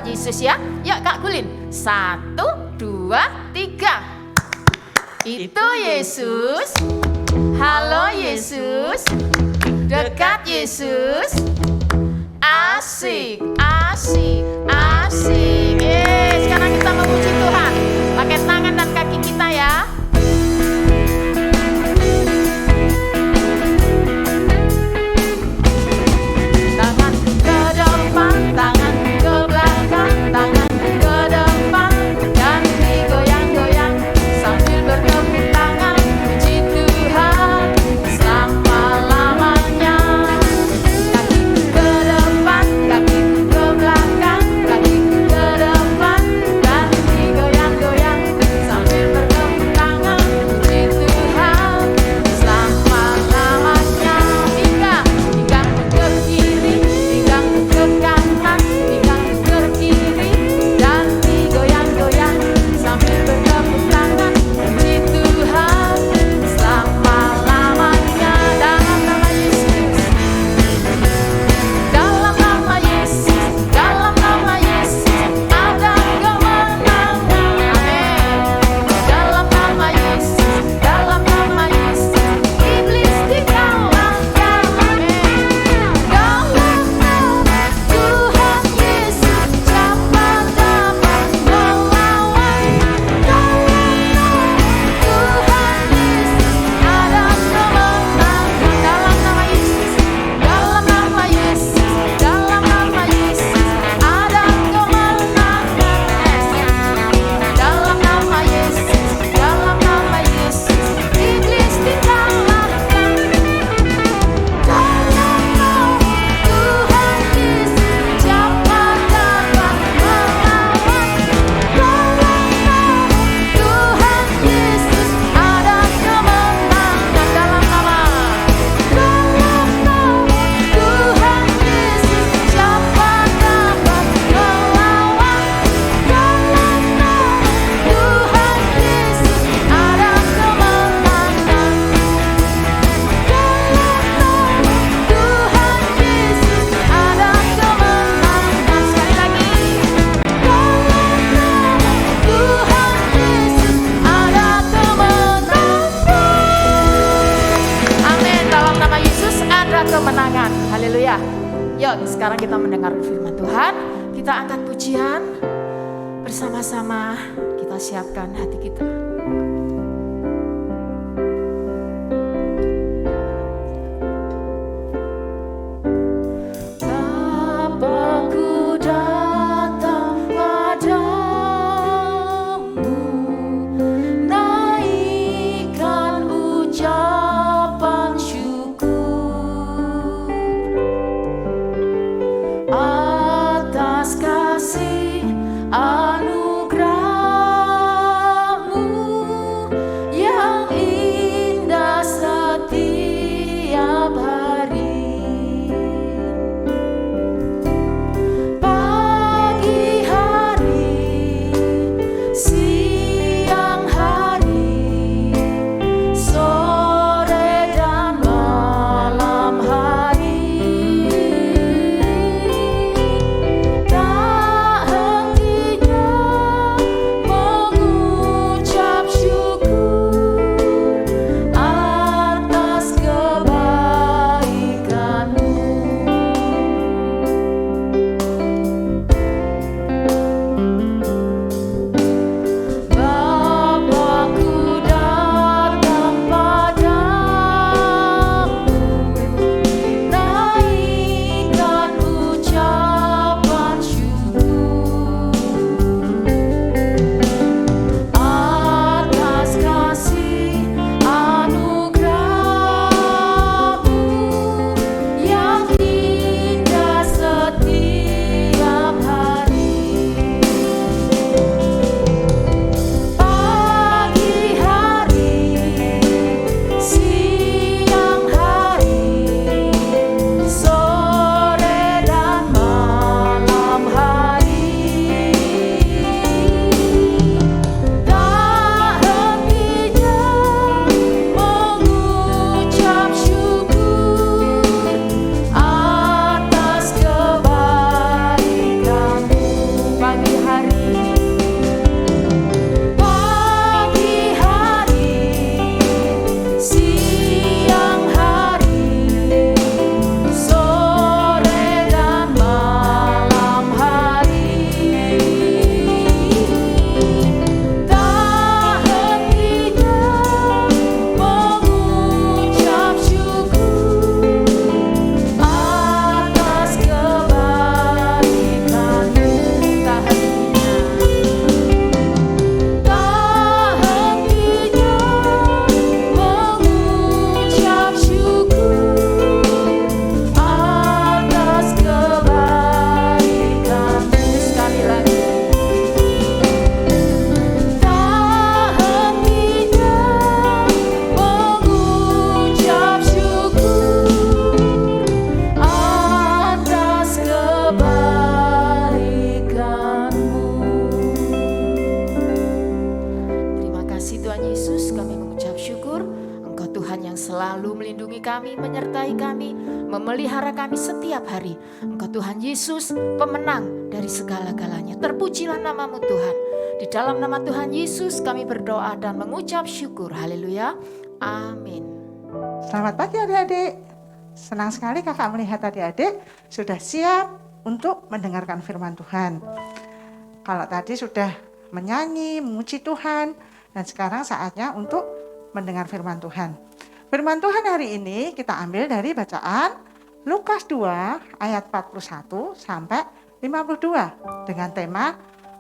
buat Yesus ya. Yuk Kak Gulin. 1, 2, 3. Itu Yesus. Halo Yesus. Dekat Yesus. Asik, asik, asik. Sekarang kita memuji Tuhan. Pakai tangan dan kaki kita ya. Tangan ke depan, tangan ke belakang, tangan ke depan dan digoyang-goyang sambil bertepuk tangan. Puji Tuhan selama-lamanya. Kaki ke depan, kaki ke belakang, kaki ke depan dan digoyang-goyang sambil bertepuk tangan. Puji Tuhan selama-lamanya. Pinggang ke kiri, pinggang ke kanan, pinggang ke kiri dan digoyang-goyang sambil bertepuk tangan. Puji Tuhan selama-lamanya. Dalam nama Yesus, dalam nama Yesus, dalam nama Yesus ada kemenangan. Amin. Dalam nama Yesus, dalam nama Yesus iblis dikalahkan. Amin. Dalam nama Tuhan Yesus siapa dapat melawan? Dalam nama Tuhan Yesus ada kemenangan. Dalam nama Yesus, dalam nama Yesus, dalam nama Yesus ada kemenangan. Dalam nama Yesus, dalam nama Yesus iblis dikalahkan. Dalam nama Tuhan Yesus siapa dapat melawan? Dalam nama Tuhan Yesus ada kemenangan. Dalam nama Tuhan Yesus siapa dapat melawan? Dalam nama Tuhan Yesus ada kemenangan. Dalam nama Tuhan Yesus ada kemenangan. Sekali lagi. Dalam nama Tuhan Yesus ada kemenangan. Amin. Dalam nama Yesus ada kemenangan. Haleluya. Yuk sekarang kita mendengar firman Tuhan. Kita angkat pujian bersama-sama. Kita siapkan hati kita. Bapakku datang padamu, naikkan ucapan syukur atas kasih anugerah-Mu kami, menyertai kami, memelihara kami setiap hari. Engkau Tuhan Yesus, pemenang dari segala-galanya. Terpujilah nama-Mu Tuhan. Di dalam nama Tuhan Yesus kami berdoa dan mengucap syukur. Haleluya. Amin. Selamat pagi adik-adik. Senang sekali kakak melihat adik-adik sudah siap untuk mendengarkan firman Tuhan. Kalau tadi sudah menyanyi, memuji Tuhan, dan sekarang saatnya untuk mendengar firman Tuhan. Firman Tuhan hari ini kita ambil dari bacaan Lukas 2 ayat 41 sampai 52 dengan tema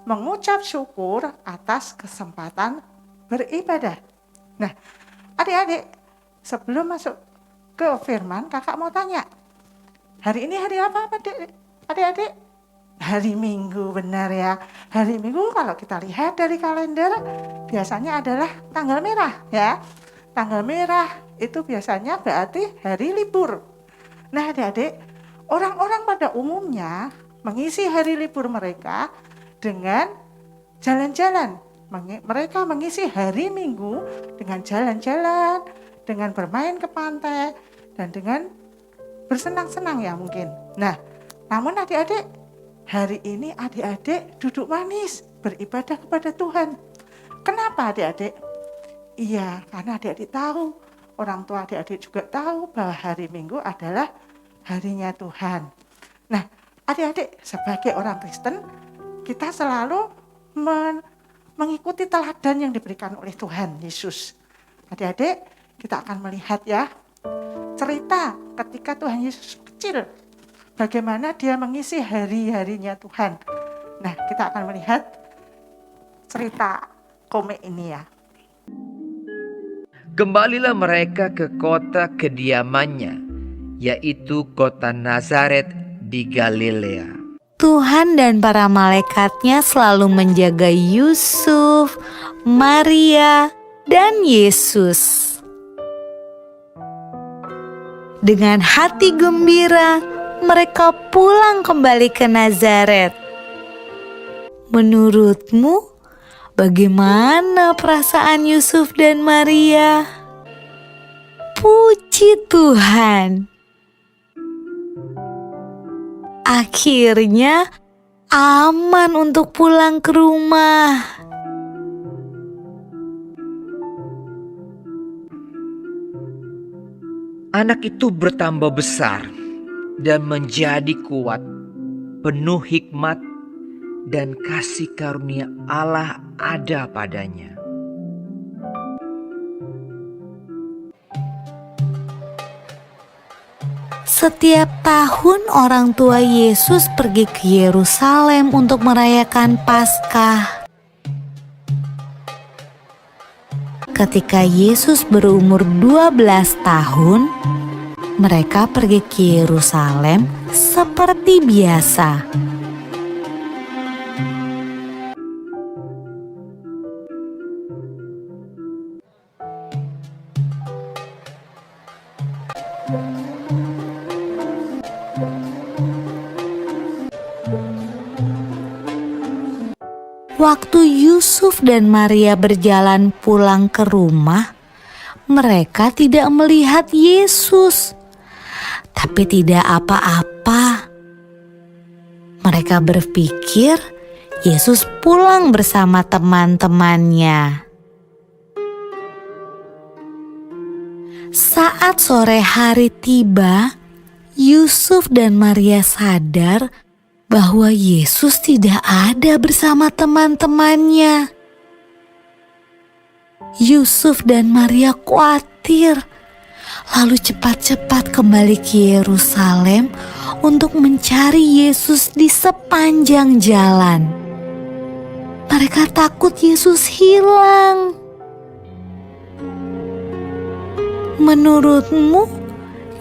mengucap syukur atas kesempatan beribadah. Nah, adik-adik, sebelum masuk ke firman, kakak mau tanya, hari ini hari apa adik-adik? Hari Minggu, benar ya. Hari Minggu kalau kita lihat dari kalender biasanya adalah tanggal merah ya. Tanggal merah itu biasanya berarti hari libur. Nah adik-adik, orang-orang pada umumnya mengisi hari libur mereka dengan jalan-jalan. Mereka mengisi hari Minggu dengan jalan-jalan, dengan bermain ke pantai, dan dengan bersenang-senang ya mungkin. Nah, namun adik-adik, hari ini adik-adik duduk manis, beribadah kepada Tuhan. Kenapa adik-adik? Iya, karena adik-adik tahu, orang tua adik-adik juga tahu bahwa hari Minggu adalah harinya Tuhan. Nah, adik-adik sebagai orang Kristen, kita selalu mengikuti teladan yang diberikan oleh Tuhan Yesus. Adik-adik, kita akan melihat ya, cerita ketika Tuhan Yesus kecil, bagaimana dia mengisi hari-harinya Tuhan. Nah, kita akan melihat cerita komik ini ya. Kembalilah mereka ke kota kediamannya, yaitu kota Nazaret di Galilea. Tuhan dan para malaikatnya selalu menjaga Yusuf, Maria, dan Yesus. Dengan hati gembira, mereka pulang kembali ke Nazaret. Menurutmu, bagaimana perasaan Yusuf dan Maria? Puji Tuhan. Akhirnya aman untuk pulang ke rumah. Anak itu bertambah besar dan menjadi kuat, penuh hikmat dan kasih karunia Allah ada padanya. Setiap tahun orang tua Yesus pergi ke Yerusalem untuk merayakan Paskah. Ketika Yesus berumur 12 tahun, mereka pergi ke Yerusalem seperti biasa. Waktu Yusuf dan Maria berjalan pulang ke rumah, mereka tidak melihat Yesus. Tapi tidak apa-apa. Mereka berpikir Yesus pulang bersama teman-temannya. Saat sore hari tiba, Yusuf dan Maria sadar bahwa Yesus tidak ada bersama teman-temannya. Yusuf dan Maria khawatir, lalu cepat-cepat kembali ke Yerusalem untuk mencari Yesus di sepanjang jalan. Mereka takut Yesus hilang. Menurutmu,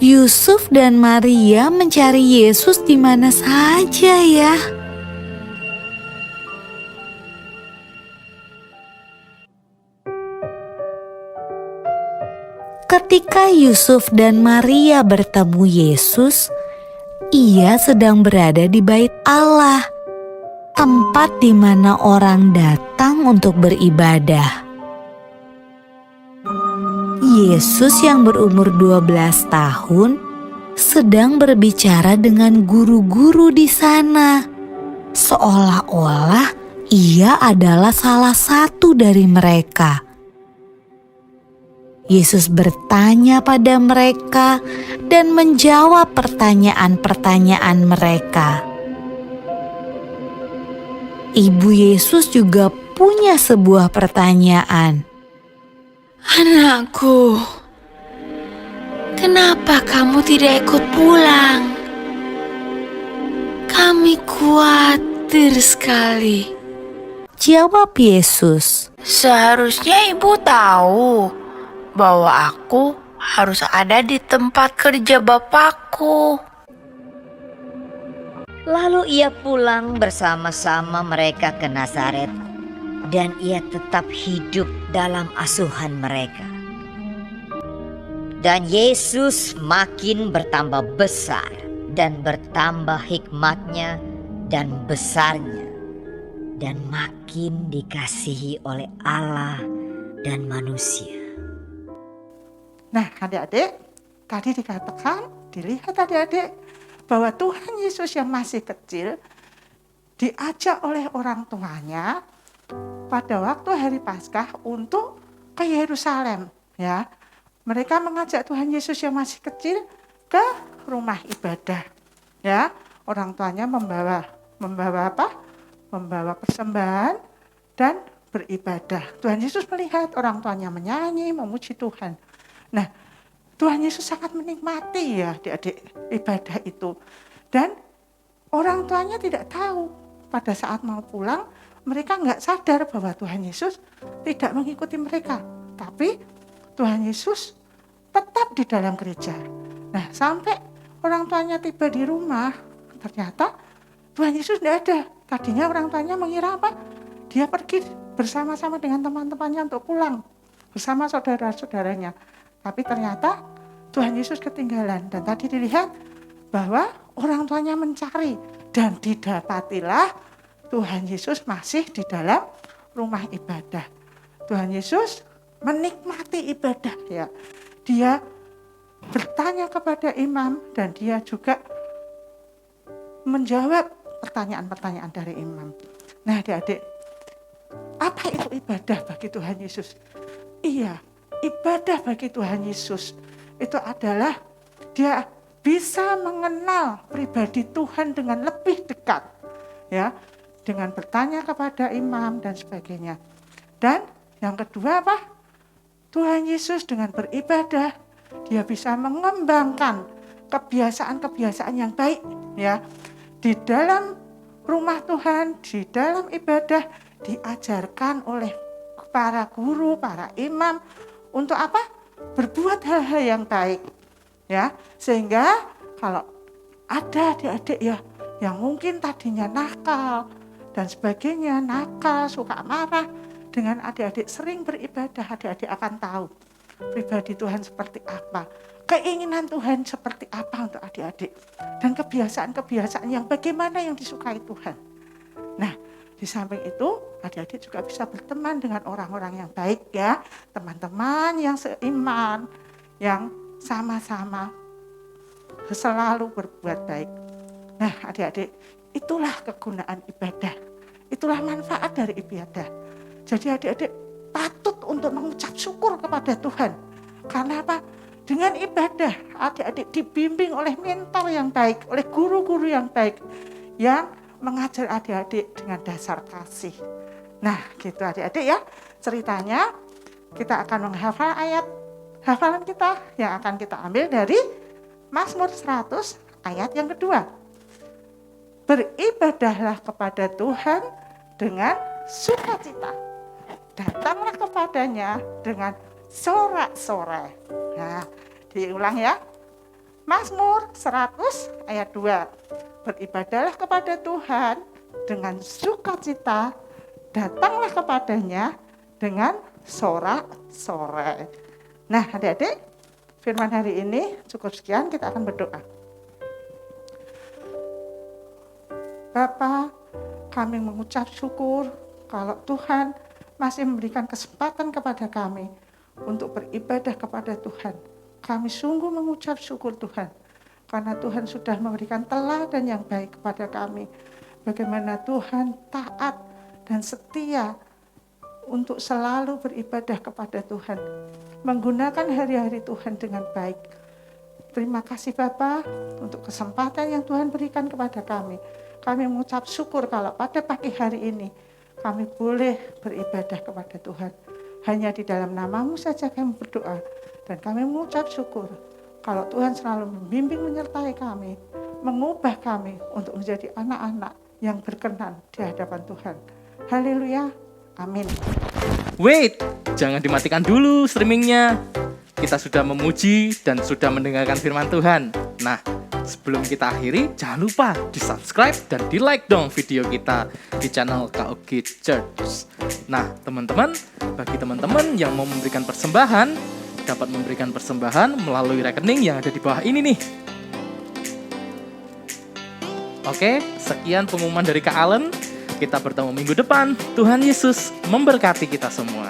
Yusuf dan Maria mencari Yesus di mana saja ya? Ketika Yusuf dan Maria bertemu Yesus, ia sedang berada di Bait Allah, tempat di mana orang datang untuk beribadah. Yesus yang berumur 12 tahun sedang berbicara dengan guru-guru di sana. Seolah-olah ia adalah salah satu dari mereka. Yesus bertanya pada mereka dan menjawab pertanyaan-pertanyaan mereka. Ibu Yesus juga punya sebuah pertanyaan. Anakku, kenapa kamu tidak ikut pulang? Kami khawatir sekali. Jawab Yesus. Seharusnya ibu tahu bahwa aku harus ada di tempat kerja Bapakku. Lalu ia pulang bersama-sama mereka ke Nazaret, dan ia tetap hidup dalam asuhan mereka. Dan Yesus makin bertambah besar dan bertambah hikmatnya dan besarnya, dan makin dikasihi oleh Allah dan manusia. Nah, adik-adik, tadi dikatakan, dilihat adik-adik, bahwa Tuhan Yesus yang masih kecil diajak oleh orang tuanya pada waktu hari Paskah untuk ke Yerusalem, ya. Mereka mengajak Tuhan Yesus yang masih kecil ke rumah ibadah, ya. Orang tuanya membawa apa? Membawa persembahan dan beribadah. Tuhan Yesus melihat orang tuanya menyanyi, memuji Tuhan. Nah, Tuhan Yesus sangat menikmati ya adik-adik ibadah itu. Dan orang tuanya tidak tahu pada saat mau pulang, mereka nggak sadar bahwa Tuhan Yesus tidak mengikuti mereka. Tapi Tuhan Yesus tetap di dalam gereja. Nah, sampai orang tuanya tiba di rumah, ternyata Tuhan Yesus tidak ada. Tadinya orang tuanya mengira apa? Dia pergi bersama-sama dengan teman-temannya untuk pulang bersama saudara-saudaranya. Tapi ternyata Tuhan Yesus ketinggalan. Dan tadi dilihat bahwa orang tuanya mencari dan didapatilah Tuhan Yesus masih di dalam rumah ibadah. Tuhan Yesus menikmati ibadah ya. Dia bertanya kepada imam dan dia juga menjawab pertanyaan-pertanyaan dari imam. Nah, adik-adik, apa itu ibadah bagi Tuhan Yesus? Iya, ibadah bagi Tuhan Yesus itu adalah dia bisa mengenal pribadi Tuhan dengan lebih dekat, ya, dengan bertanya kepada imam dan sebagainya. Dan yang kedua apa? Tuhan Yesus dengan beribadah dia bisa mengembangkan kebiasaan-kebiasaan yang baik, ya. Di dalam rumah Tuhan, di dalam ibadah diajarkan oleh para guru, para imam untuk apa? Berbuat hal-hal yang baik, ya. Sehingga kalau ada adik-adik ya yang mungkin tadinya nakal dan sebagainya, nakal, suka marah, dengan adik-adik sering beribadah, adik-adik akan tahu pribadi Tuhan seperti apa, keinginan Tuhan seperti apa untuk adik-adik, dan kebiasaan-kebiasaan yang bagaimana yang disukai Tuhan. Nah, di samping itu, adik-adik juga bisa berteman dengan orang-orang yang baik ya, teman-teman yang seiman, yang sama-sama selalu berbuat baik. Nah, adik-adik, itulah kegunaan ibadah, itulah manfaat dari ibadah. Jadi adik-adik patut untuk mengucap syukur kepada Tuhan. Karena apa? Dengan ibadah, adik-adik dibimbing oleh mentor yang baik, oleh guru-guru yang baik, yang mengajar adik-adik dengan dasar kasih. Nah, gitu adik-adik ya. Ceritanya kita akan menghafal ayat hafalan kita yang akan kita ambil dari Mazmur 100 ayat yang kedua. Beribadahlah kepada Tuhan dengan sukacita. Datanglah kepadanya dengan sorak-sorai. Nah, diulang ya. Mazmur 100 ayat 2. Beribadahlah kepada Tuhan dengan sukacita, datanglah kepadanya dengan sorak-sorai. Nah, adik-adik, firman hari ini cukup sekian, kita akan berdoa. Bapa, kami mengucap syukur kalau Tuhan masih memberikan kesempatan kepada kami untuk beribadah kepada Tuhan. Kami sungguh mengucap syukur Tuhan, karena Tuhan sudah memberikan teladan yang baik kepada kami. Bagaimana Tuhan taat dan setia untuk selalu beribadah kepada Tuhan, menggunakan hari-hari Tuhan dengan baik. Terima kasih Bapa untuk kesempatan yang Tuhan berikan kepada kami. Kami mengucap syukur kalau pada pagi hari ini kami boleh beribadah kepada Tuhan. Hanya di dalam nama-Mu saja kami berdoa, dan kami mengucap syukur kalau Tuhan selalu membimbing menyertai kami, mengubah kami untuk menjadi anak-anak yang berkenan di hadapan Tuhan. Haleluya, amin. Wait, jangan dimatikan dulu streamingnya. Kita sudah memuji dan sudah mendengarkan firman Tuhan. Nah, sebelum kita akhiri, jangan lupa di-subscribe dan di-like dong video kita di channel KOG Church. Nah, teman-teman, bagi teman-teman yang mau memberikan persembahan, dapat memberikan persembahan melalui rekening yang ada di bawah ini nih. Oke, sekian pengumuman dari Kak Allen. Kita bertemu minggu depan. Tuhan Yesus memberkati kita semua.